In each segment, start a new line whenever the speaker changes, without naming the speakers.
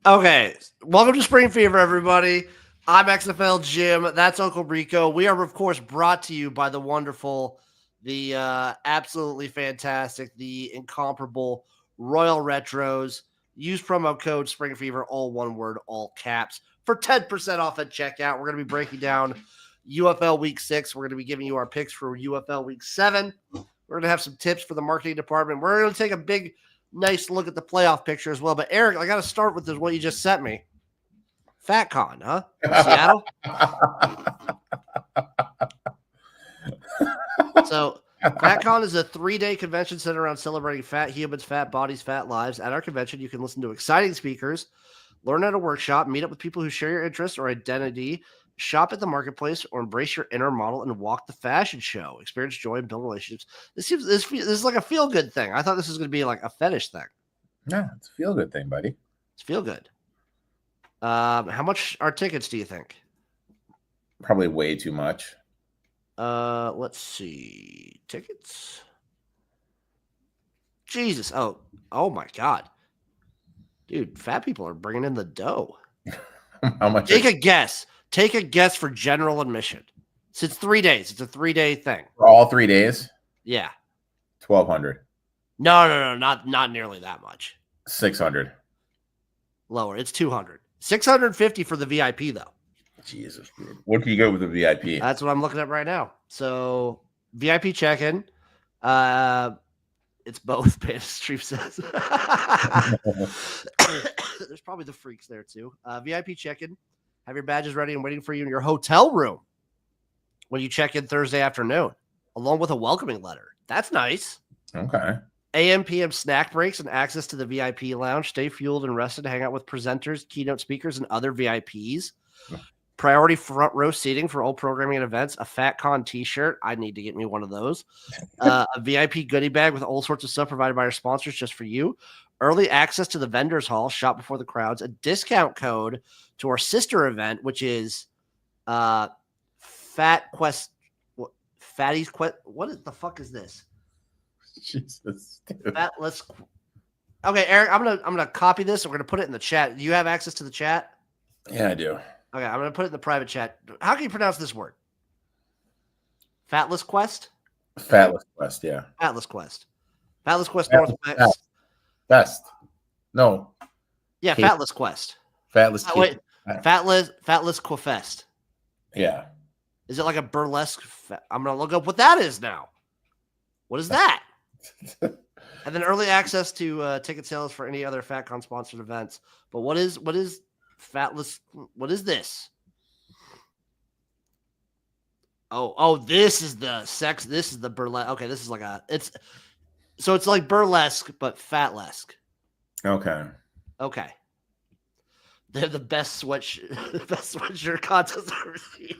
Okay, welcome to Spring Fever, everybody. I'm XFL Jim. That's Uncle Rico. We are, of course, brought to you by the wonderful, the absolutely fantastic, the incomparable Royal Retros. Use promo code Spring Fever, all one word, all caps, for 10% off at checkout. We're going to be breaking down UFL Week 6. We're going to be giving you our picks for UFL Week 7. We're going to have some tips for the marketing department. We're going to take a big nice look at the playoff picture as well. But Eric, I got to start with what you just sent me. FatCon, huh? Seattle. So FatCon is a 3-day convention centered around celebrating fat humans, fat bodies, fat lives. At our convention, you can listen to exciting speakers, learn at a workshop, meet up with people who share your interests or identity, shop at the marketplace, or embrace your inner model and walk the fashion show. Experience joy and build relationships. This is like a feel-good thing. I thought this was going to be like a fetish thing.
No, it's a feel-good thing, buddy.
It's feel-good. How much are tickets, do you think?
Probably way too much.
Let's see. Tickets. Jesus. Oh my God. Dude, fat people are bringing in the dough.
How much?
Take a guess. Take a guess for general admission. It's 3 days. It's a 3-day thing.
For all 3 days?
Yeah.
1,200.
No, not nearly that much.
600.
Lower. It's 200. 650 for the VIP though.
Jesus, dude. What can you go with the VIP?
That's what I'm looking at right now. So VIP check-in. It's both. Panda Stream says. There's probably the freaks there too. VIP check-in. Have your badges ready and waiting for you in your hotel room when you check in Thursday afternoon, along with a welcoming letter. That's nice.
Okay.
AM, PM snack breaks and access to the VIP lounge. Stay fueled and rested to hang out with presenters, keynote speakers, and other VIPs. Priority front row seating for all programming and events. A FatCon t-shirt. I need to get me one of those. A VIP goodie bag with all sorts of stuff provided by our sponsors just for you. Early access to the vendors hall. Shop before the crowds. A discount code to our sister event, which is Fat Quest. Fatty's Quest. What the fuck is this?
Jesus. Dude.
Okay, Eric, I'm gonna copy this. We're gonna put it in the chat. Do you have access to the chat?
Yeah, I do.
Okay, I'm gonna put it in the private chat. How can you pronounce this word? Fatless Quest?
Fatless Quest, yeah.
Fatless Quest. Fatless Quest Northwest.
Best. No.
Yeah, Fatless Quest.
Fatless.
Wait, Fatless Quest.
Yeah.
Is it like a burlesque? I'm gonna look up what that is now. What is that? And then early access to ticket sales for any other FatCon sponsored events. But what is Fatless? What is this? Oh, this is the sex. This is the burlesque. Okay, this is like it's like burlesque but fatlesque.
Okay.
They're the best sweatshirt contest I've ever seen.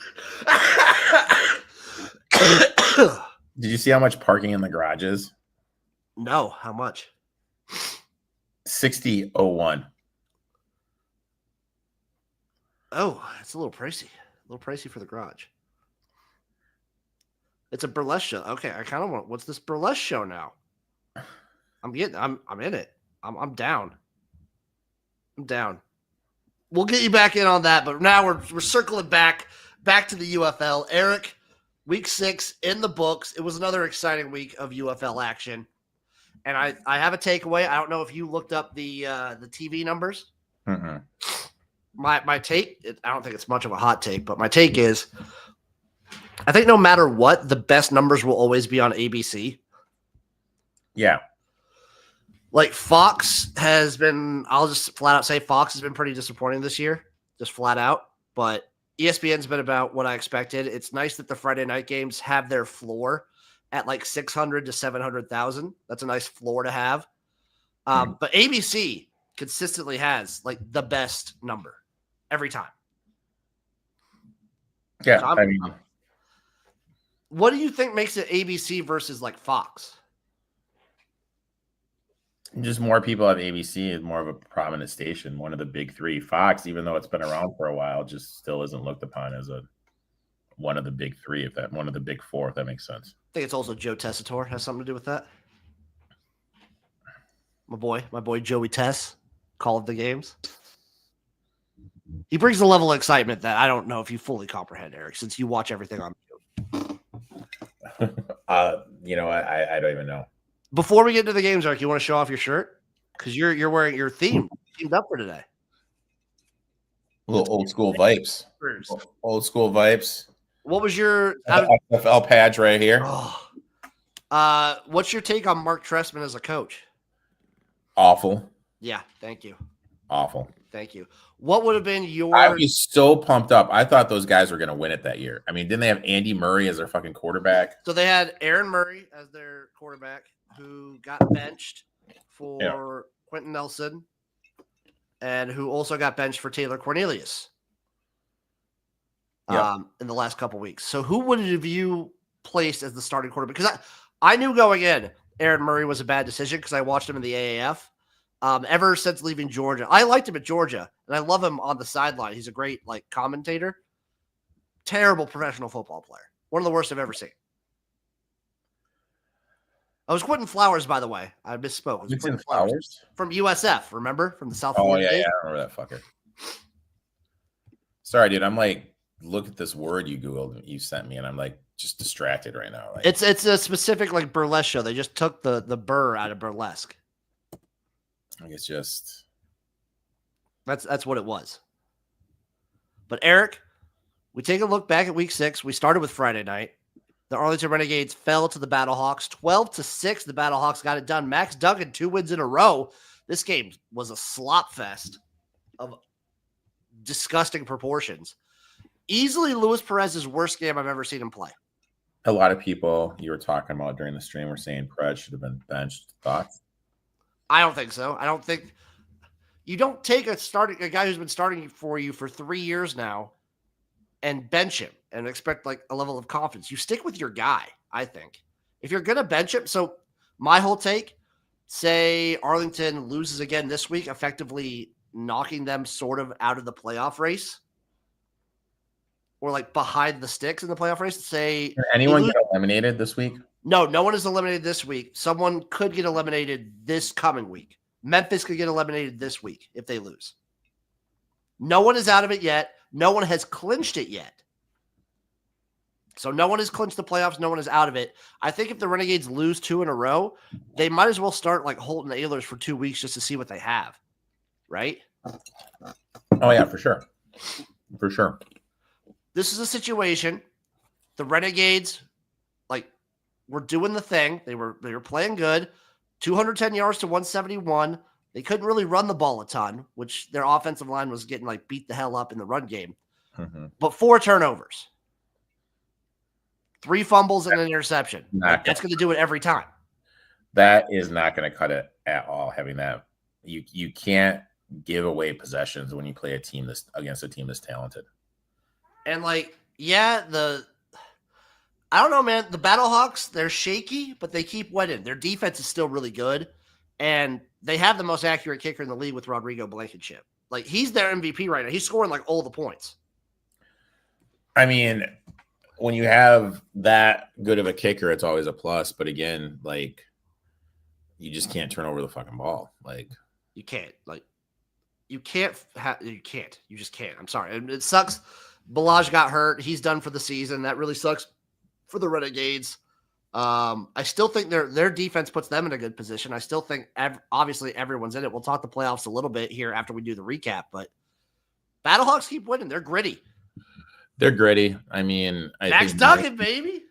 Did you see how much parking in the garage is?
No, how much?
60.01.
Oh, it's a little pricey. A little pricey for the garage. It's a burlesque show. Okay, I kind of want. What's this burlesque show now? I'm in it. I'm down. We'll get you back in on that, but now we're circling back to the UFL. Eric, week 6 in the books. It was another exciting week of UFL action, and I have a takeaway. I don't know if you looked up the TV numbers.
Mm-hmm.
My take. I don't think it's much of a hot take, but my take is, I think no matter what, the best numbers will always be on ABC.
Yeah.
Like Fox has been, I'll just flat out say Fox has been pretty disappointing this year, just flat out. But ESPN's been about what I expected. It's nice that the Friday night games have their floor at like 600 to 700,000. That's a nice floor to have. But ABC consistently has like the best number every time.
Yeah.
So what do you think makes it ABC versus like Fox?
Just more people have ABC is more of a prominent station, one of the big three. Fox, even though it's been around for a while, just still isn't looked upon as one of the big three, one of the big four, if that makes sense.
I think it's also Joe Tessitore has something to do with that. My boy Joey Tess, call of the games. He brings a level of excitement that I don't know if you fully comprehend, Eric, since you watch everything on YouTube.
I don't even know.
Before we get into the games, Eric, you want to show off your shirt? Because you're wearing your teamed up for today.
A little old school vibes. Old school vibes.
What was your
UFL patch right here?
What's your take on Mark Trestman as a coach?
Awful.
Yeah, thank you.
Awful.
Thank you. What would have been your?
I was so pumped up. I thought those guys were going to win it that year. I mean, didn't they have Andy Murray as their fucking quarterback?
So they had Aaron Murray as their quarterback, who got benched for Quentin Nelson, and who also got benched for Taylor Cornelius in the last couple weeks. So who would have you placed as the starting quarterback? Because I knew going in Aaron Murray was a bad decision because I watched him in the AAF. Ever since leaving Georgia, I liked him at Georgia, and I love him on the sideline. He's a great commentator. Terrible professional football player. One of the worst I've ever seen. I was Quentin Flowers, by the way. I misspoke. It was Quentin Flowers from USF. Remember, from the South Florida.
Oh yeah, I remember that fucker. Sorry, dude. I'm look at this word you Googled, you sent me, and I'm just distracted right now.
It's a specific burlesque show. They just took the burr out of burlesque.
It's just
that's what it was. But Eric, we take a look back at week 6. We started with Friday night. The Arlington Renegades fell to the Battlehawks 12-6. The Battlehawks got it done. Max Duggan 2 wins in a row. This game was a slop fest of disgusting proportions. Easily Luis Perez's worst game I've ever seen him play.
A lot of people you were talking about during the stream were saying Perez should have been benched. Thoughts?
I don't think so. I don't think you don't take a guy who's been starting for you for 3 years now and bench him and expect a level of confidence. You stick with your guy, I think. If you're going to bench him, so my whole take, say Arlington loses again this week, effectively knocking them sort of out of the playoff race or behind the sticks in the playoff race. Say
can anyone get eliminated this week?
No one is eliminated this week. Someone could get eliminated this coming week. Memphis could get eliminated this week if they lose. No one is out of it yet. No one has clinched it yet. So no one has clinched the playoffs. No one is out of it. I think if the Renegades lose 2 in a row, they might as well start Holton Ahlers for 2 weeks just to see what they have. Right?
Oh, yeah, for sure. For sure.
This is a situation. The Renegades, were doing the thing. They were playing good. 210 yards to 171. They couldn't really run the ball a ton, which their offensive line was getting beat the hell up in the run game.
Mm-hmm.
But 4 turnovers. 3 fumbles and an interception. That's going to do it every time.
That is not going to cut it at all, having that. You can't give away possessions when you play against a team that's talented. And
I don't know, man. The Battlehawks, they're shaky, but they keep winning. Their defense is still really good, and they have the most accurate kicker in the league with Rodrigo Blankenship. He's their MVP right now. He's scoring all the points.
I mean, when you have that good of a kicker, it's always a plus. But again, you just can't turn over the fucking ball.
You can't. You can't. You just can't. I'm sorry. It sucks. Balaj got hurt. He's done for the season. That really sucks for the Renegades. I still think their defense puts them in a good position. I still think obviously everyone's in it. We'll talk the playoffs a little bit here after we do the recap, but Battlehawks keep winning. They're gritty.
I mean,
Max Duggan, baby.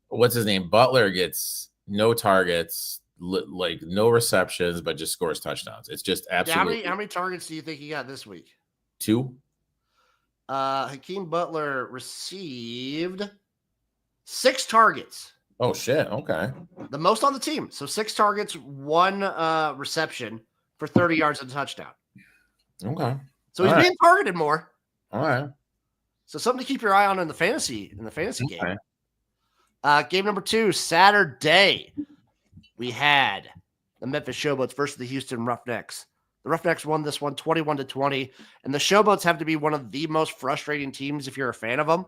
What's his name? Butler gets no targets, no receptions, but just scores touchdowns. It's just absolutely.
How many targets do you think he got this week?
2.
Hakeem Butler received 6 targets.
Oh, shit. Okay.
The most on the team. So 6 targets, 1 reception for 30 yards and a touchdown.
Okay.
So he's being targeted more.
All right.
So something to keep your eye on in the fantasy game. Game number 2, Saturday. We had the Memphis Showboats versus the Houston Roughnecks. The Roughnecks won this one 21-20, and the Showboats have to be one of the most frustrating teams if you're a fan of them.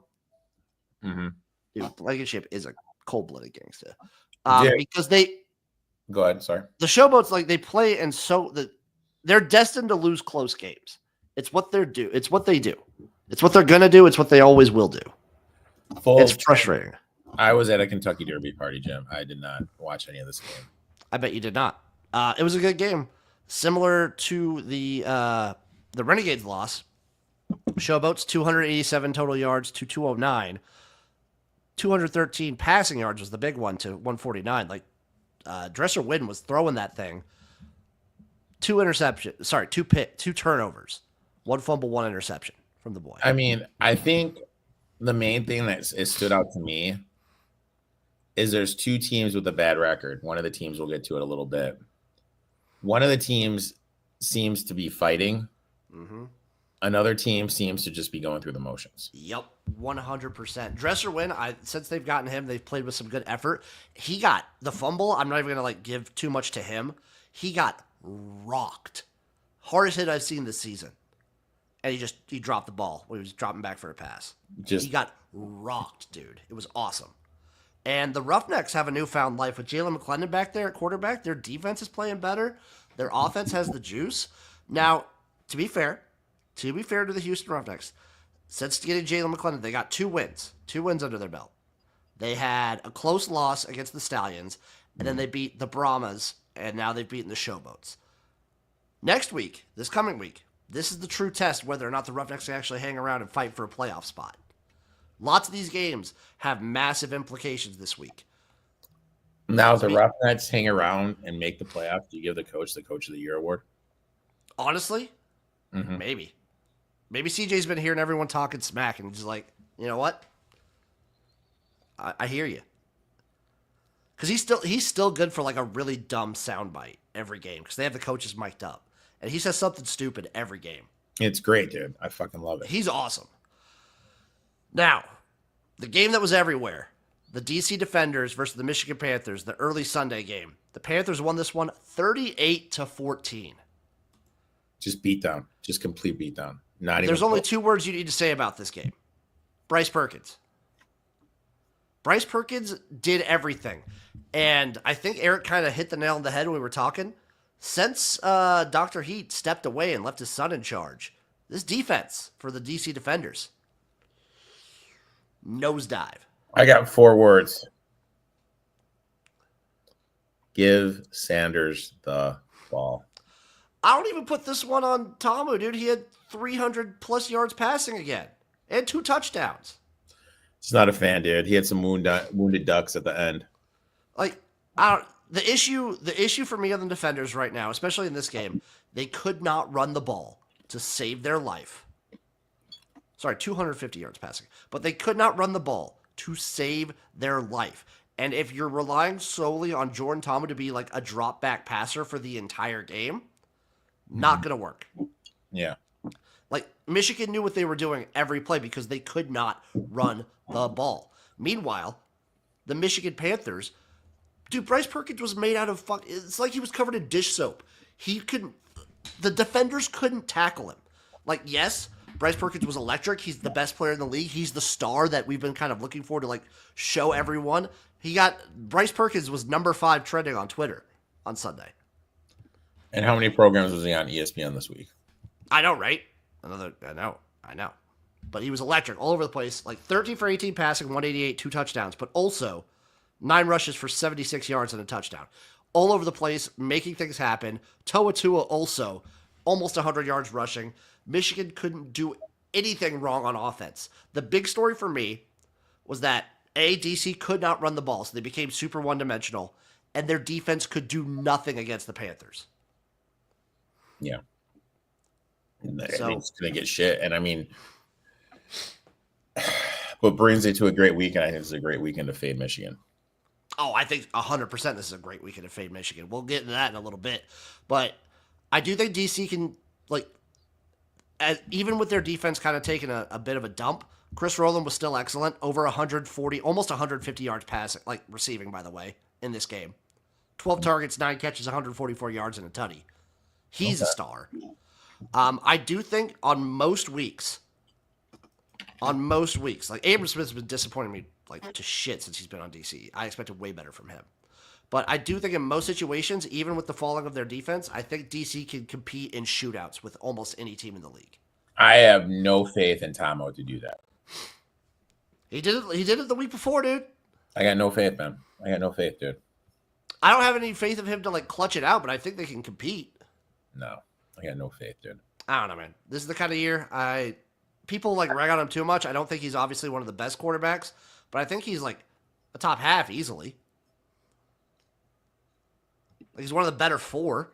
Mm-hmm.
Dude, Blankenship is a cold-blooded gangster. Because
Go ahead, sorry.
The Showboats, they play, and they're destined to lose close games. It's what they're do. It's what they do. It's what they're gonna do. It's what they always will do. It's frustrating.
I was at a Kentucky Derby party, Jim. I did not watch any of this game.
I bet you did not. It was a good game, similar to the Renegades loss. Showboats 287 total yards to 209. 213 passing yards was the big one to 149. Like Dresser Wynn was throwing that thing. 2 interceptions. Sorry, 2 turnovers. 1 fumble, 1 interception from the boy.
I mean, I think the main thing that stood out to me is there's 2 teams with a bad record. One of the teams, we'll get to it a little bit. One of the teams seems to be fighting. Mm-hmm. Another team seems to just be going through the motions.
Yep, 100%. Dresser Wynn, since they've gotten him, they've played with some good effort. He got the fumble. I'm not even going to give too much to him. He got rocked. Hardest hit I've seen this season. And he dropped the ball when he was dropping back for a pass. He got rocked, dude. It was awesome. And the Roughnecks have a newfound life with Jalen McClendon back there at quarterback. Their defense is playing better. Their offense has the juice. Now, to be fair to the Houston Roughnecks, since getting Jalen McClendon, they got 2 wins. 2 wins under their belt. They had a close loss against the Stallions, and then they beat the Brahmas, and now they've beaten the Showboats. Next week, this coming week, this is the true test whether or not the Roughnecks can actually hang around and fight for a playoff spot. Lots of these games have massive implications this week.
Now, if the Roughnecks hang around and make the playoffs, do you give the Coach of the Year award?
Honestly, maybe. Maybe CJ's been hearing everyone talking smack and just like, you know what? I hear you. Because he's still good for like a really dumb soundbite every game because they have the coaches mic'd up. And he says something stupid every game.
It's great, dude. I fucking love it.
He's awesome. Now, the game that was everywhere, the DC Defenders versus the Michigan Panthers, the early Sunday game. The Panthers won this one 38-14.
Just beatdown. Just complete beatdown.
There's only 2 words you need to say about this game. Bryce Perkins. Bryce Perkins did everything. And I think Erik kind of hit the nail on the head when we were talking. Since Dr. Heat stepped away and left his son in charge, this defense for the DC Defenders, nosedive.
I got 4 words. Give Sanders the ball.
I don't even put this one on Tamu, dude. He had 300-plus yards passing again and 2 touchdowns.
It's not a fan, dude. He had some wounded ducks at the end.
Like, the issue for me on the Defenders right now, especially in this game, they could not run the ball to save their life. Sorry, 250 yards passing. But they could not run the ball to save their life. And if you're relying solely on Jordan Tamu to be like a drop back passer for the entire game, not going to work.
Yeah.
Like, Michigan knew what they were doing every play because they could not run the ball. Meanwhile, the Michigan Panthers, dude, Bryce Perkins was made out of it's like he was covered in dish soap. The defenders couldn't tackle him. Like, yes, Bryce Perkins was electric. He's the best player in the league. He's the star that we've been kind of looking for to like show everyone. Bryce Perkins was number 5 trending on Twitter on Sunday.
And how many programs was he on ESPN this week?
I know, right? I know. But he was electric all over the place. Like 13 for 18 passing, 188, 2 touchdowns, but also 9 rushes for 76 yards and a touchdown. All over the place, making things happen. Toa Tua also almost 100 yards rushing. Michigan couldn't do anything wrong on offense. The big story for me was that DC could not run the ball, so they became super one-dimensional, and their defense could do nothing against the Panthers.
Yeah. So it's going to get shit. And I mean, what brings it to a great weekend, I think this is a great weekend to fade Michigan.
Oh, I think 100% this is a great weekend to fade Michigan. We'll get into that in a little bit. But I do think DC can, like, even with their defense kind of taking a bit of a dump, Chris Rowland was still excellent. Over 140, almost 150 yards passing, like receiving, by the way, in this game. 12 targets, 9 catches, 144 yards, and a tutty. He's a star. I do think on most weeks, like Abram Smith's been disappointing me like to shit since he's been on DC. I expected way better from him. But I do think in most situations, even with the falling of their defense, I think DC can compete in shootouts with almost any team in the league.
I have no faith in Tomo to do that.
He did it. He did it the week before, dude.
I got no faith, man. I got no faith, dude.
I don't have any faith of him to like clutch it out, but I think they can compete.
No, I got no faith, dude.
I don't know, man. This is the kind of year people like rag on him too much. I don't think he's obviously one of the best quarterbacks, but I think he's like a top half easily. Like he's one of the better 4.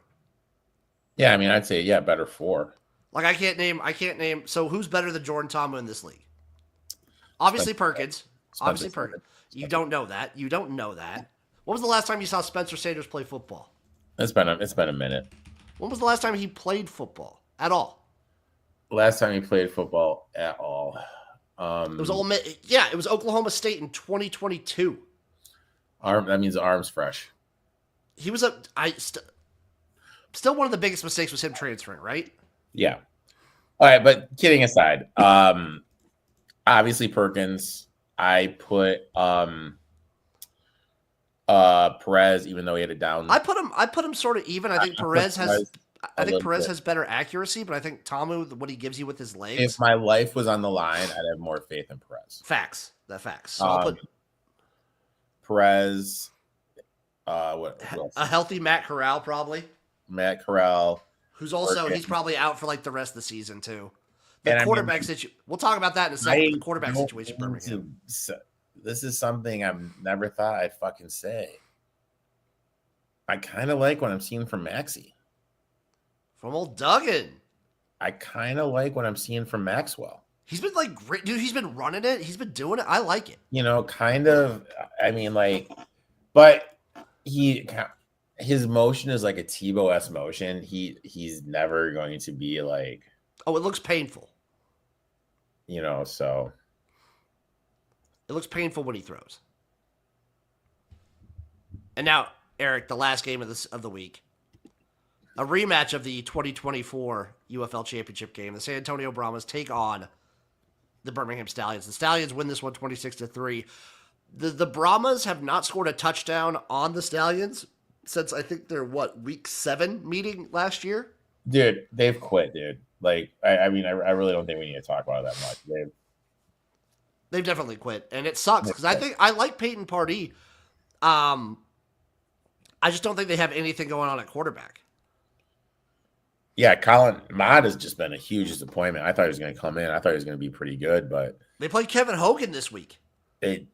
Yeah, I mean, I'd say better 4.
Like I can't name. So who's better than Jordan Tomo in this league? Obviously Perkins. Obviously Perkins. You don't know that. You don't know that. When was the last time you saw Spencer Sanders play football?
It's been a minute.
When was the last time he played football at all?
Last time he played football at all.
It was it was Oklahoma State in 2022.
That means the arm's fresh.
He was still one of the biggest mistakes was him transferring, right?
Yeah. All right, but kidding aside, obviously Perkins. I put Perez, even though he had a down.
I put him sort of even. I think Perez has better accuracy, but I think Tomu, what he gives you with his legs.
If my life was on the line, I'd have more faith in Perez.
Facts. So I'll put
Perez.
A healthy Matt Corral, probably.
Matt Corral.
Who's also, he's probably out for like the rest of the season, too. The quarterback situation, we'll talk about that in a second. The quarterback situation.
This is something I've never thought I'd fucking say. I kind of like what I'm seeing from Maxey.
From old Duggan.
I kind of like what I'm seeing from Maxwell.
He's been like great, dude. He's been running it. He's been doing it. I like it.
You know, kind of. I mean, like, but his motion is like a Tebow-esque motion. He's never going to be like.
Oh, it looks painful.
You know, so.
It looks painful when he throws. And now, Eric, the last game of the week. A rematch of the 2024 UFL Championship game. The San Antonio Brahmas take on the Birmingham Stallions. The Stallions win this one 26-3. The Brahmas have not scored a touchdown on the Stallions since I think their week 7 meeting last year.
Dude, they've quit, dude. Like, I mean, I really don't think we need to talk about it that much.
They've definitely quit, and it sucks because I think I like Peyton Pardee. I just don't think they have anything going on at quarterback.
Yeah, Colin Mott has just been a huge disappointment. I thought he was going to come in. I thought he was going to be pretty good, but
they played Kevin Hogan this week.
They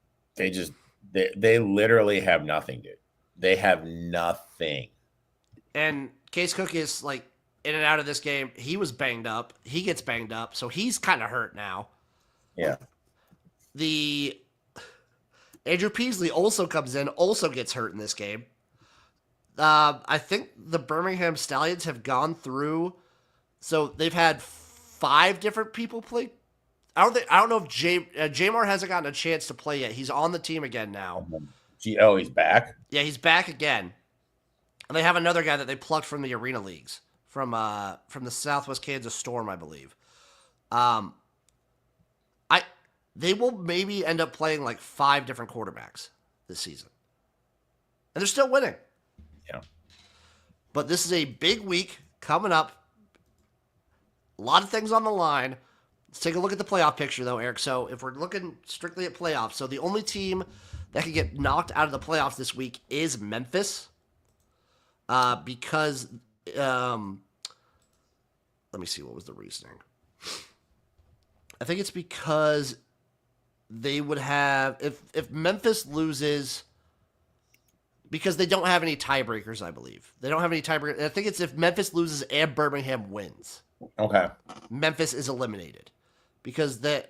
literally have nothing, dude. They have nothing. And
Case Cook is like in and out of this game. He was banged up. He gets banged up, so he's kind of hurt now.
Yeah.
The Andrew Peasley also comes in, also gets hurt in this game. I think the Birmingham Stallions have gone through, so they've had 5 different people play. I don't know if Jamar hasn't gotten a chance to play yet. He's on the team again now.
Oh, he's back?
Yeah, he's back again. And they have another guy that they plucked from the Arena Leagues, from the Southwest Kansas Storm, I believe. They will maybe end up playing like 5 different quarterbacks this season. And they're still winning.
Yeah.
But this is a big week coming up. A lot of things on the line. Let's take a look at the playoff picture, though, Eric. So if we're looking strictly at playoffs, so the only team that can get knocked out of the playoffs this week is Memphis. Because, let me see, what was the reasoning? I think it's because they would have, if Memphis loses, because they don't have any tiebreakers, I believe. They don't have any tiebreakers. I think it's if Memphis loses and Birmingham wins.
Okay.
Memphis is eliminated. Because I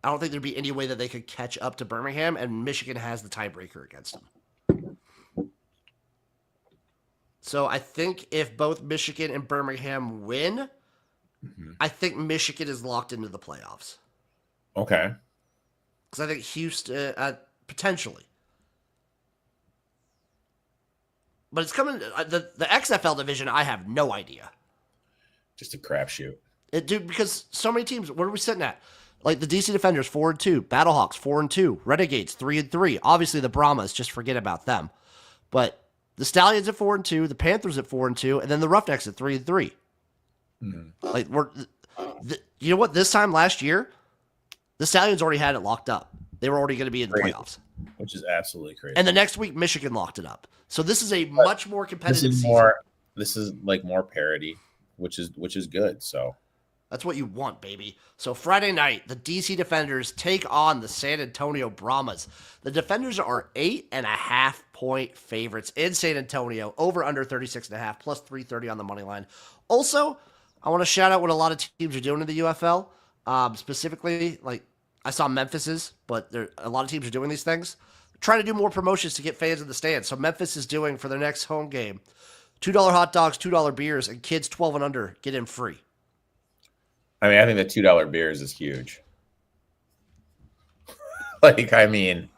don't think there'd be any way that they could catch up to Birmingham, and Michigan has the tiebreaker against them. So I think if both Michigan and Birmingham win, I think Michigan is locked into the playoffs.
Okay.
Because I think Houston, potentially. But it's coming, the XFL division, I have no idea.
Just a crapshoot.
Dude, because so many teams, what are we sitting at? Like the DC Defenders, 4-2. Battlehawks, 4-2. Renegades, 3-3. Obviously the Brahmas, just forget about them. But the Stallions at 4-2, the Panthers at 4-2, and then the Roughnecks at 3-3. Like You know what? This time last year, the Stallions already had it locked up. They were already going to be in the playoffs.
Which is absolutely crazy.
And the next week, Michigan locked it up. So this is a much more competitive season.
This is like more parity, which is good. So
that's what you want, baby. So Friday night, the DC Defenders take on the San Antonio Brahmas. The Defenders are 8.5-point favorites in San Antonio, over under 36.5, plus 330 on the money line. Also, I want to shout out what a lot of teams are doing in the UFL. Specifically, like I saw Memphis's, but a lot of teams are doing these things. Trying to do more promotions to get fans in the stands. So Memphis is doing for their next home game, $2 hot dogs, $2 beers, and kids 12 and under get in free.
I mean, I think the $2 beers is huge. Like, I mean,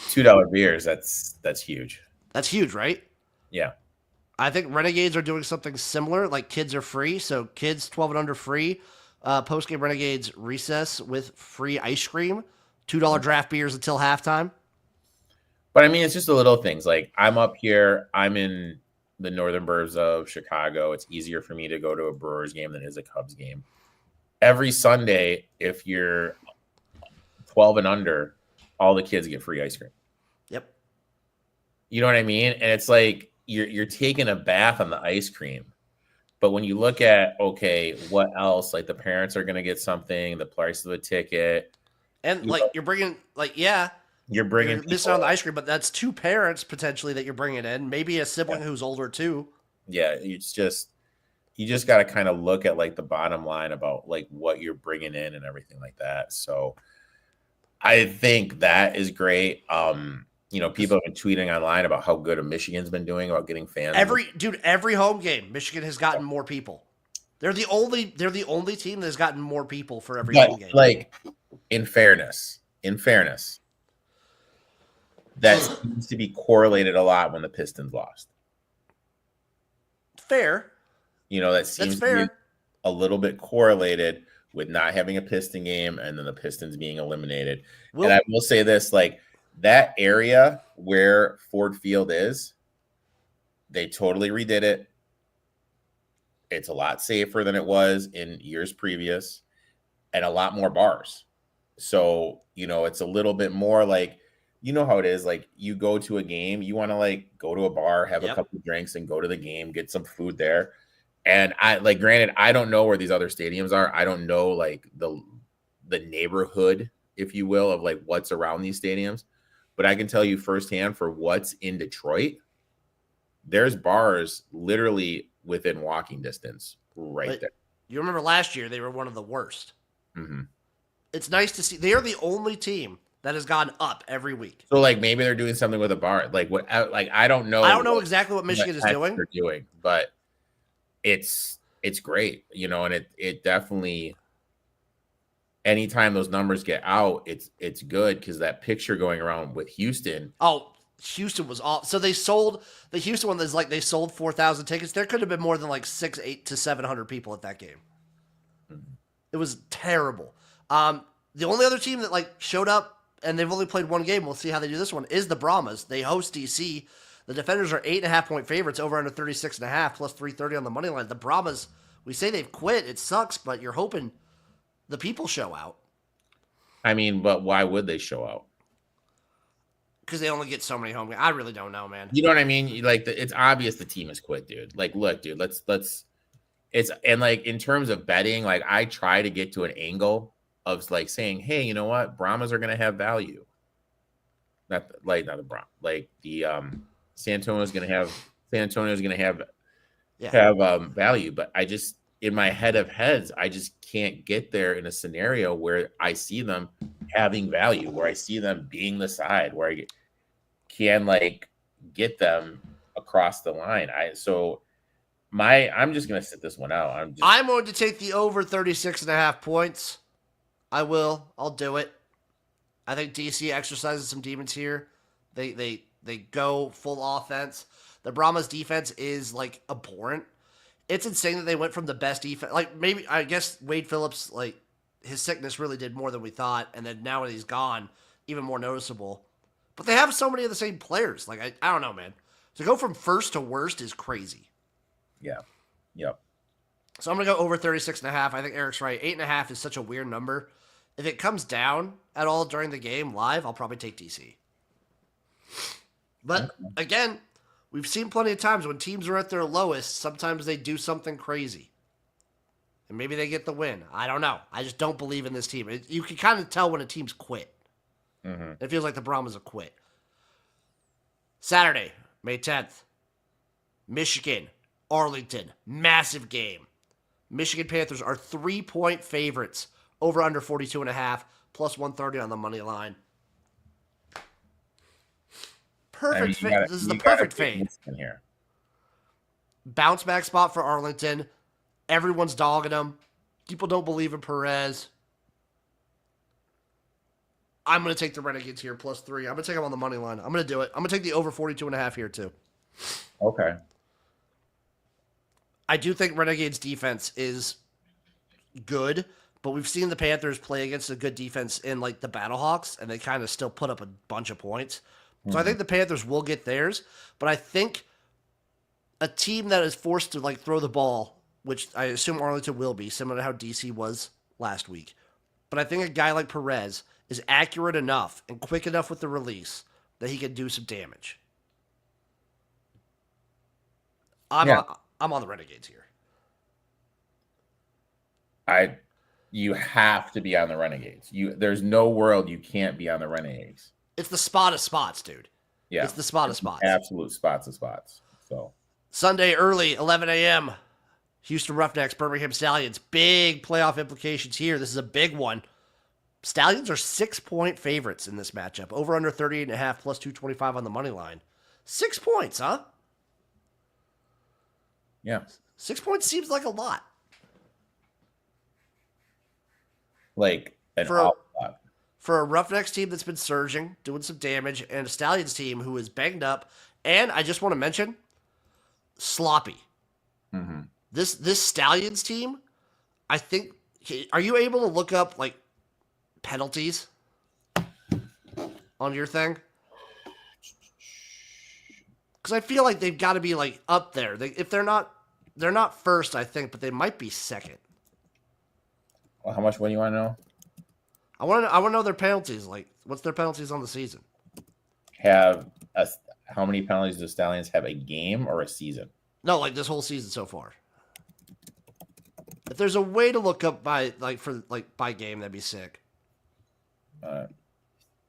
$2 beers, that's huge.
That's huge, right?
Yeah.
I think Renegades are doing something similar. Like kids are free, so kids 12 and under free. Post-game Renegades recess with free ice cream, $2 draft beers until halftime.
But I mean, it's just the little things. Like I'm up here, I'm in the northern burbs of Chicago. It's easier for me to go to a Brewers game than it is a Cubs game. Every Sunday, if you're 12 and under, all the kids get free ice cream.
Yep.
You know what I mean? And it's like you're taking a bath on the ice cream. But when you look at, okay, what else? Like the parents are going to get something, the price of the ticket.
And like you're bringing, like, yeah.
You're
missing on the ice cream, but that's two parents potentially that you're bringing in. Maybe a sibling who's older too.
Yeah, it's just you just got to kind of look at like the bottom line about like what you're bringing in and everything like that. So I think that is great. You know, people have been tweeting online about how good Michigan's been doing about getting fans.
Every home game, Michigan has gotten more people. They're the only team that's gotten more people for every home game.
Like, in fairness, that seems to be correlated a lot when the Pistons lost.
Fair.
You know, that seems to be a little bit correlated with not having a Piston game and then the Pistons being eliminated. And I will say this, like, that area where Ford Field is, they totally redid it. It's a lot safer than it was in years previous and a lot more bars. So, you know, it's a little bit more like, you know how it is. Like you go to a game, you want to like go to a bar, have a couple of drinks and go to the game, get some food there. And granted, I don't know where these other stadiums are. I don't know like the neighborhood, if you will, of like what's around these stadiums. But I can tell you firsthand for what's in Detroit, there's bars literally within walking distance right there.
You remember last year, they were one of the worst.
Mm-hmm.
It's nice to see. They are the only team that has gone up every week.
So like maybe they're doing something with a bar. Like what? Like I don't know.
I don't know exactly what Michigan is doing.
But it's great, you know, and it definitely. Anytime those numbers get out, it's good because that picture going around with Houston.
Oh, Houston was off. So they sold the Houston one. Is like they sold 4,000 tickets. There could have been more than like 600 to 700 people at that game. Mm-hmm. It was terrible. The only other team that like showed up and they've only played one game. We'll see how they do this one. Is the Brahmas? They host DC. The Defenders are 8.5-point favorites, over under 36.5, plus 330 on the money line. The Brahmas, we say they've quit. It sucks, but you're hoping the people show out.
I mean, but why would they show out?
Because they only get so many home games. I really don't know, man.
You know what I mean? Like, it's obvious the team has quit, dude. Like, look, dude, let's. It's and like in terms of betting, like I try to get to an angle of like saying, hey, you know what, Brahmas are gonna have value. Not the Brahmas, like the San Antonio's gonna have value, but I just. In my head of heads, I just can't get there in a scenario where I see them having value, where I see them being the side, where I can like get them across the line. I'm just gonna sit this one out.
I'm going to take the over 36.5 points. I'll do it. I think DC exercises some demons here. They go full offense. The Brahmas defense is like abhorrent. It's insane that they went from the best defense. Like, maybe, I guess Wade Phillips, like, his sickness really did more than we thought. And then now that he's gone, even more noticeable. But they have so many of the same players. Like, I don't know, man. To go from first to worst is crazy.
Yeah. Yep.
So I'm going to go over 36.5. I think Eric's right. 8.5 is such a weird number. If it comes down at all during the game live, I'll probably take DC. But
Okay.
again, we've seen plenty of times when teams are at their lowest, sometimes they do something crazy. And maybe they get the win. I don't know. I just don't believe in this team. You can kind of tell when a team's quit.
Mm-hmm.
It feels like the Brahmas have quit. Saturday, May 10th. Michigan, Arlington. Massive game. Michigan Panthers are 3-point favorites. Over under 42.5. Plus 130 on the money line. Perfect. This is the perfect fade.
Here.
Bounce back spot for Arlington. Everyone's dogging them. People don't believe in Perez. I'm going to take the Renegades here, plus 3. I'm going to take them on the money line. I'm going to do it. I'm going to take the over 42.5 here, too.
Okay.
I do think Renegades' defense is good, but we've seen the Panthers play against a good defense in, like, the Battlehawks, and they kind of still put up a bunch of points. So I think the Panthers will get theirs, but I think a team that is forced to, like, throw the ball, which I assume Arlington will be, similar to how DC was last week. But I think a guy like Perez is accurate enough and quick enough with the release that he can do some damage. I'm on the Renegades here.
You have to be on the Renegades. There's no world you can't be on the Renegades.
It's the spot of spots, dude.
Yeah.
It's the spot of spots.
Absolute spots of spots. So
Sunday early, 11 a.m. Houston Roughnecks, Birmingham Stallions. Big playoff implications here. This is a big one. Stallions are 6-point favorites in this matchup. Over under 38.5 plus 225 on the money line. 6 points, huh?
Yeah.
6 points seems like a lot.
Like an awful lot.
For a Roughnecks team that's been surging, doing some damage, and a Stallions team who is banged up, and I just want to mention, sloppy.
Mm-hmm.
This Stallions team, I think, are you able to look up, like, penalties on your thing? Because I feel like they've got to be, like, up there. If they're not first, I think, but they might be second.
Well, how much? What do you want to know?
I want to know their penalties. Like, what's their penalties on the season?
How many penalties do Stallions have a game or a season?
No, like this whole season so far. If there's a way to look up by game, that'd be sick.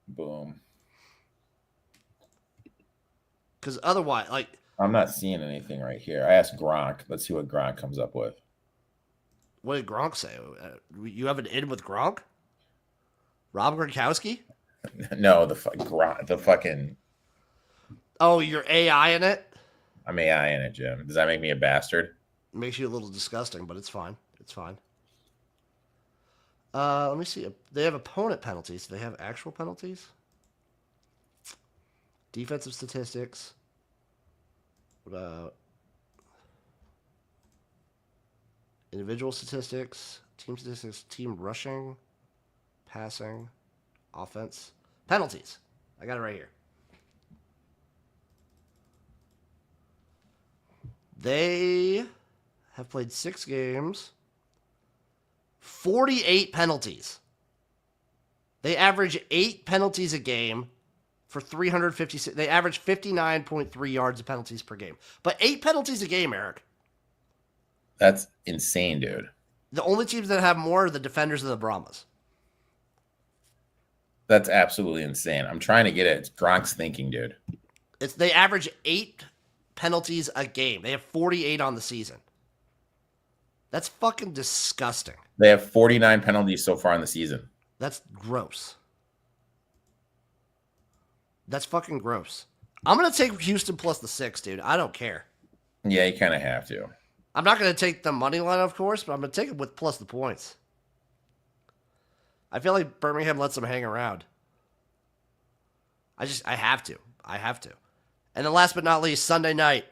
Boom.
Because otherwise, like,
I'm not seeing anything right here. I asked Gronk. Let's see what Gronk comes up with.
What did Gronk say? You have an in with Gronk? Rob Gronkowski?
No, the fucking.
Oh, you're AI in it?
I'm AI in it, Jim. Does that make me a bastard?
It makes you a little disgusting, but it's fine. It's fine. Let me see. They have opponent penalties. Do they have actual penalties? Defensive statistics. What about individual statistics? Team statistics. Team rushing. Passing. Offense. Penalties. I got it right here. They have played 6 games. 48 penalties. They average 8 penalties a game for 356. They average 59.3 yards of penalties per game. But 8 penalties a game, Eric.
That's insane, dude.
The only teams that have more are the Defenders and the Brahmas.
That's absolutely insane. I'm trying to get it. It's Gronk's thinking, dude.
They average 8 penalties a game. They have 48 on the season. That's fucking disgusting.
They have 49 penalties so far in the season.
That's gross. That's fucking gross. I'm going to take Houston plus the 6, dude. I don't care.
Yeah, you kind of have to.
I'm not going to take the money line, of course, but I'm going to take it with plus the points. I feel like Birmingham lets them hang around. I have to. And then last but not least, Sunday night.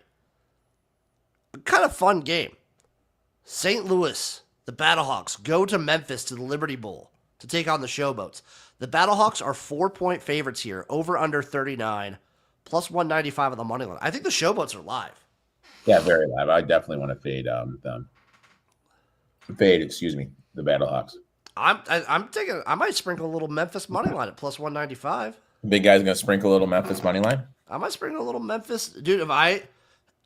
A kind of fun game. St. Louis, the Battlehawks, go to Memphis to the Liberty Bowl to take on the Showboats. The Battlehawks are 4-point favorites here, over under 39, plus 195 on the money line. I think the Showboats are live.
Yeah, very live. I definitely want to fade them. Fade, excuse me. The Battlehawks.
I'm thinking I might sprinkle a little Memphis money line at plus 195.
Big guy's gonna sprinkle a little Memphis money line.
I might sprinkle a little Memphis, dude. If I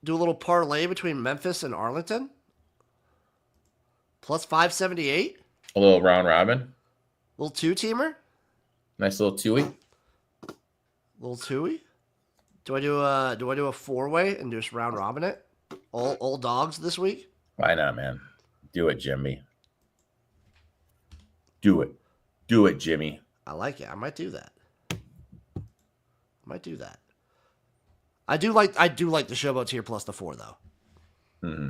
do a little parlay between Memphis and Arlington, plus 578.
A little round robin.
Little two-teamer.
Nice little twoey.
Little twoey. Do I do a four-way and just round robin it? All dogs this week?
Why not, man? Do it, Jimmy. Do it. Do it, Jimmy.
I like it. I might do that. I do like the Showboat tier plus the 4 though.
Mm-hmm.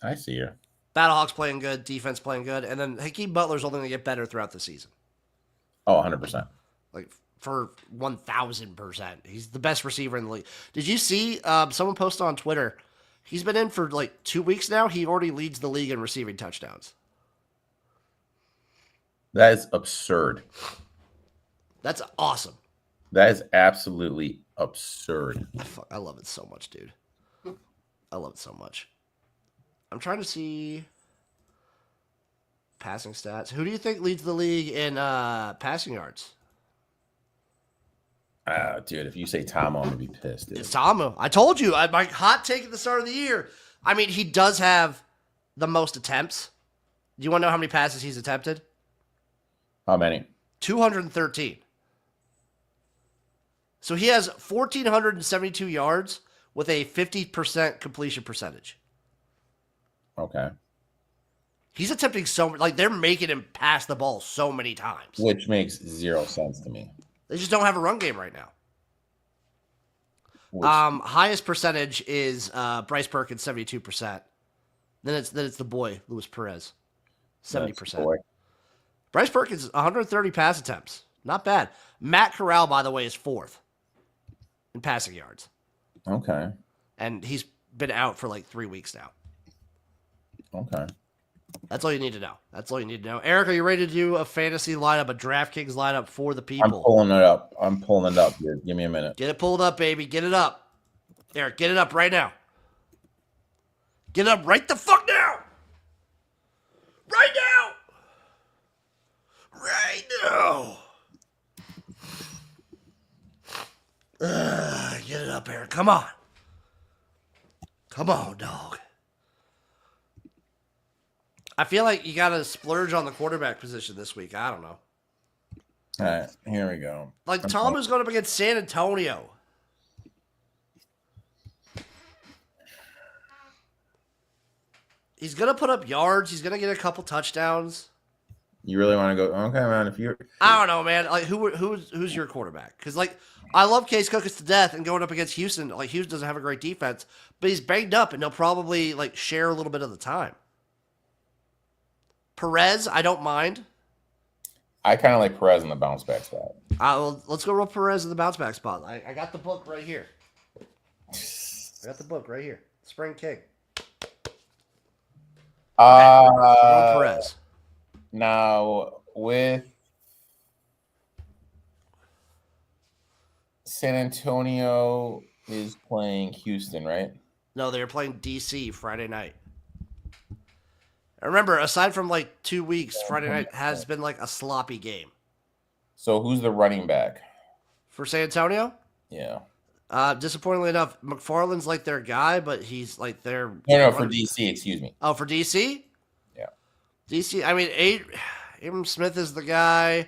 I see you.
Battlehawks playing good, defense playing good, and then Hakeem Butler's only going to get better throughout the season.
Oh, 100%.
Like for 1,000%. He's the best receiver in the league. Did you see someone posted on Twitter? He's been in for like 2 weeks now. He already leads the league in receiving touchdowns.
That is absurd.
That's awesome.
That is absolutely absurd.
I love it so much, dude. I love it so much. I'm trying to see passing stats. Who do you think leads the league in passing yards?
Dude, if you say Tomo, I'm going to be pissed, dude.
It's Tomo. I told you. My hot take at the start of the year. I mean, he does have the most attempts. Do you want to know how many passes he's attempted?
How many?
213. So he has 1,472 yards with a 50% completion percentage.
Okay.
He's attempting so much. Like, they're making him pass the ball so many times.
Which makes zero sense to me.
They just don't have a run game right now. Highest percentage is Bryce Perkins, 72%. Then it's the boy, Luis Perez, 70%. Bryce Perkins, 130 pass attempts. Not bad. Matt Corral, by the way, is 4th in passing yards.
Okay.
And he's been out for like 3 weeks now.
Okay.
That's all you need to know. Erik, are you ready to do a fantasy lineup, a DraftKings lineup for the people?
I'm pulling it up. Here. Give me a minute.
Get it pulled up, baby. Get it up. Erik, get it up right now. Get it up right the fuck now. Right now. Right now. Get it up, Erik. Come on. Come on, dog. I feel like you got to splurge on the quarterback position this week. I don't know.
All right, here we go.
Like, Tom is going up against San Antonio. He's going to put up yards. He's going to get a couple touchdowns.
You really want to go? Okay, man. If you're,
I don't know, man. Like, who's your quarterback? Because, like, I love Case Cookins to death, and going up against Houston, like, Houston doesn't have a great defense, but he's banged up, and he'll probably, like, share a little bit of the time. Perez, I don't mind.
I kind of like Perez in the bounce back spot.
Well, let's go roll Perez in the bounce back spot. I got the book right here. Spring King. Roll Perez.
Now, with San Antonio is playing Houston, right?
No, they're playing DC Friday night. Remember, aside from like 2 weeks, Friday night has been like a sloppy game.
So who's the running back?
For San Antonio?
Yeah.
Disappointingly enough, McFarland's like their guy, but he's like their...
No, for DC, excuse me.
Oh, for DC?
Yeah.
DC, I mean, Abram Smith is the guy.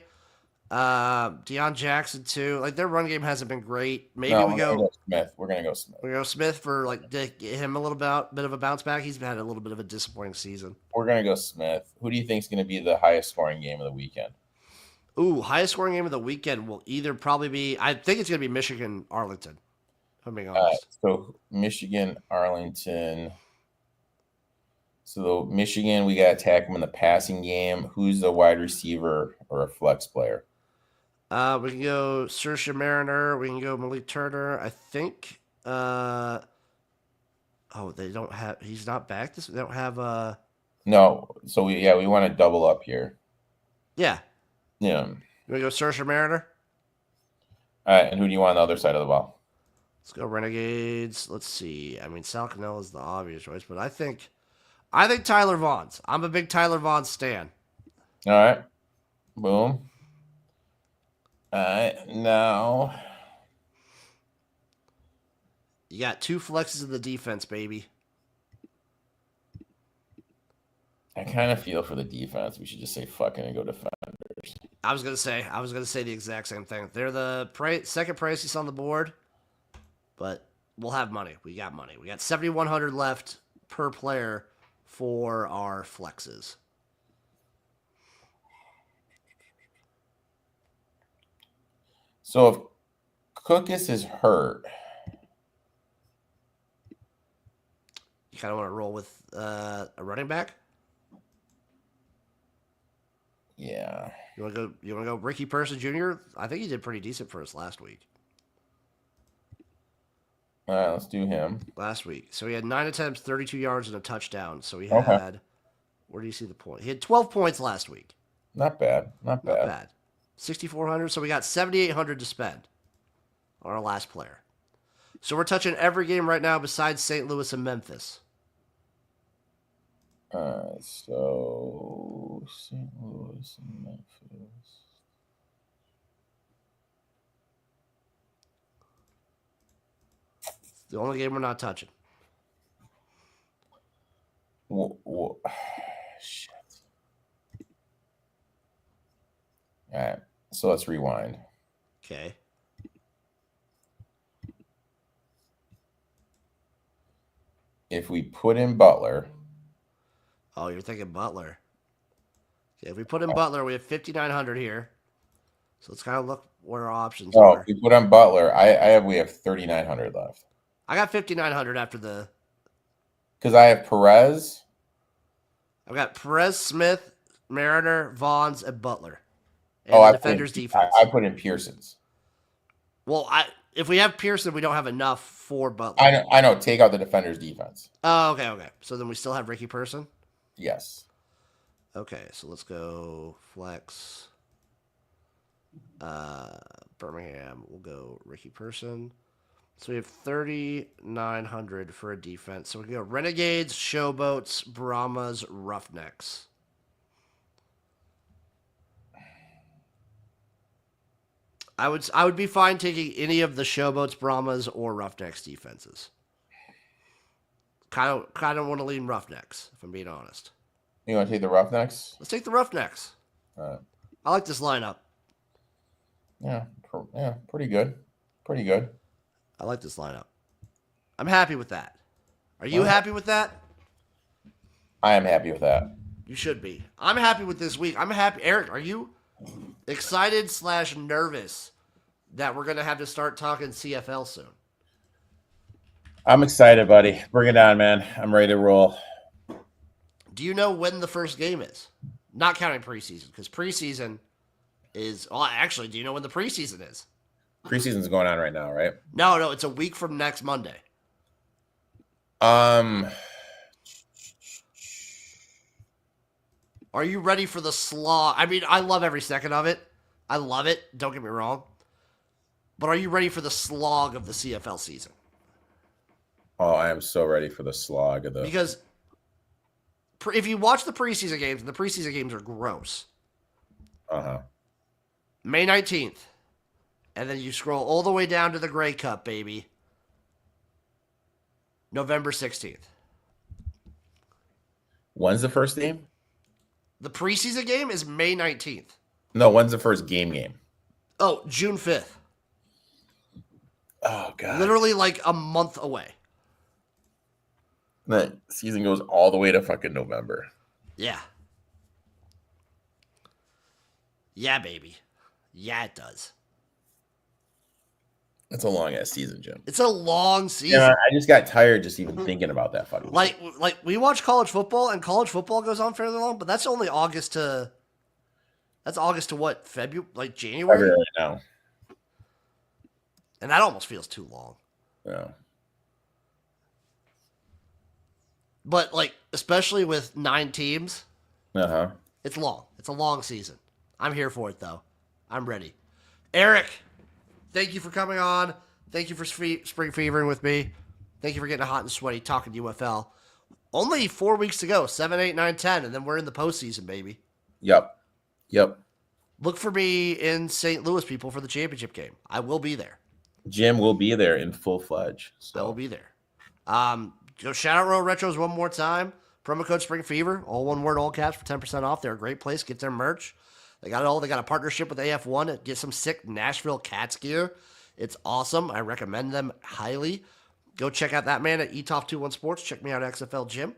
Deion Jackson, too. Like, their run game hasn't been great. Maybe we go
Smith. We're going to go Smith.
We go Smith for, like, to get him a little bit of a bounce back. He's had a little bit of a disappointing season.
We're going to go Smith. Who do you think is going to be the highest scoring game of the weekend?
Ooh, highest scoring game of the weekend will either probably be, I think it's going to be Michigan-Arlington, if I'm being honest.
So, Michigan-Arlington. So, Michigan, we got to attack them in the passing game. Who's the wide receiver or a flex player?
We can go Saoirse Mariner. We can go Malik Turner. I think. They don't have. He's not back. They don't have.
No. So we want to double up here.
Yeah.
Yeah.
You want to go Saoirse Mariner?
All right. And who do you want on the other side of the ball?
Let's go Renegades. Let's see. I mean, Sal Cannella is the obvious choice, but I think I think Tyler Vaughn's. I'm a big Tyler Vaughn stan.
All right. Boom. All right. Now.
You got 2 flexes in the defense, baby.
I kind of feel for the defense. We should just say fucking and go defenders.
I was gonna say the exact same thing. They're the second priciest on the board, but we'll have money. We got money. We got 7,100 left per player for our flexes.
So if Cookus is hurt,
you kind of want to roll with a running back.
Yeah.
You want to go Ricky Person Jr.? I think he did pretty decent for us last week.
All right, let's do him.
Last week. So he had 9 attempts, 32 yards, and a touchdown. So he had, where do you see the point? He had 12 points last week.
Not bad. Not bad.
6,400. So we got 7,800 to spend on our last player. So we're touching every game right now besides St. Louis and Memphis.
So St. Louis and Memphis.
The only game we're not touching.
Shit. All right. So let's rewind.
Okay.
If we put in Butler.
Oh, you're thinking Butler. Okay, if we put in Butler, we have 5,900 here. So let's kind of look where our options are.
If we put on Butler, we have 3,900 left.
I got 5,900 after the.
Because I have Perez.
I've got Perez, Smith, Mariner, Vaughns, and Butler. And the defender's defense.
I put in Pearson's.
Well, if we have Pearson, we don't have enough for Butler.
I know. Take out the defender's defense.
Oh, okay. So then we still have Ricky Person?
Yes.
Okay, so let's go flex. Birmingham. We'll go Ricky Person. So we have 3,900 for a defense. So we can go Renegades, Showboats, Brahmas, Roughnecks. I would be fine taking any of the Showboats, Brahmas, or Roughnecks defenses. Kind of want to lean Roughnecks, if I'm being honest.
You want to take the Roughnecks?
Let's take the Roughnecks. I like this lineup.
Yeah, pretty good. Pretty good.
I like this lineup. I'm happy with that. Are you happy with that?
I am happy with that.
You should be. I'm happy with this week. I'm happy. Eric, are you excited / nervous that we're going to have to start talking CFL soon?
I'm excited, buddy. Bring it on, man. I'm ready to roll.
Do you know when the first game is? Not counting preseason, because preseason is... Well, actually, do you know when the preseason is?
Preseason's going on right now, right?
No, it's a week from next Monday.
Are
you ready for the slog? I mean, I love every second of it. I love it. Don't get me wrong. But are you ready for the slog of the CFL season?
Oh, I am so ready for the slog of the...
Because if you watch the preseason games, and the preseason games are gross. May 19th. And then you scroll all the way down to the Grey Cup, baby. November 16th.
When's the first game?
The preseason game is May 19th.
No, when's the first game?
Oh, June 5th.
Oh, God.
Literally like a month away.
The season goes all the way to fucking November.
Yeah. Yeah, baby. Yeah, it does.
It's a long-ass season, Jim.
It's a long season.
Yeah, I just got tired just even thinking about that fucking
Like we watch college football, and college football goes on fairly long, but that's only August to... That's August to what? February? Like January?
February now.
And that almost feels too long.
Yeah.
But, like, especially with 9 teams,
it's
long. It's a long season. I'm here for it, though. I'm ready. Eric, thank you for coming on. Thank you for spring fevering with me. Thank you for getting hot and sweaty talking UFL. Only 4 weeks to go, 7, 8, 9, 10, and then we're in the postseason, baby.
Yep.
Look for me in St. Louis, people, for the championship game. I will be there.
Jim will be there in full fledge. So.
I will be there. Shout out Row Retros one more time. Promo code Spring Fever, all one word, all caps for 10% off. They're a great place. Get their merch. They got it all. They got a partnership with AF1. Get some sick Nashville Cats gear. It's awesome. I recommend them highly. Go check out that man at ETOF21 Sports. Check me out at XFL Gym.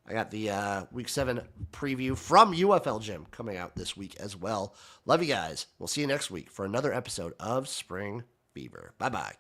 I got the Week 7 preview from UFL Gym coming out this week as well. Love you guys. We'll see you next week for another episode of Spring Fever. Bye-bye.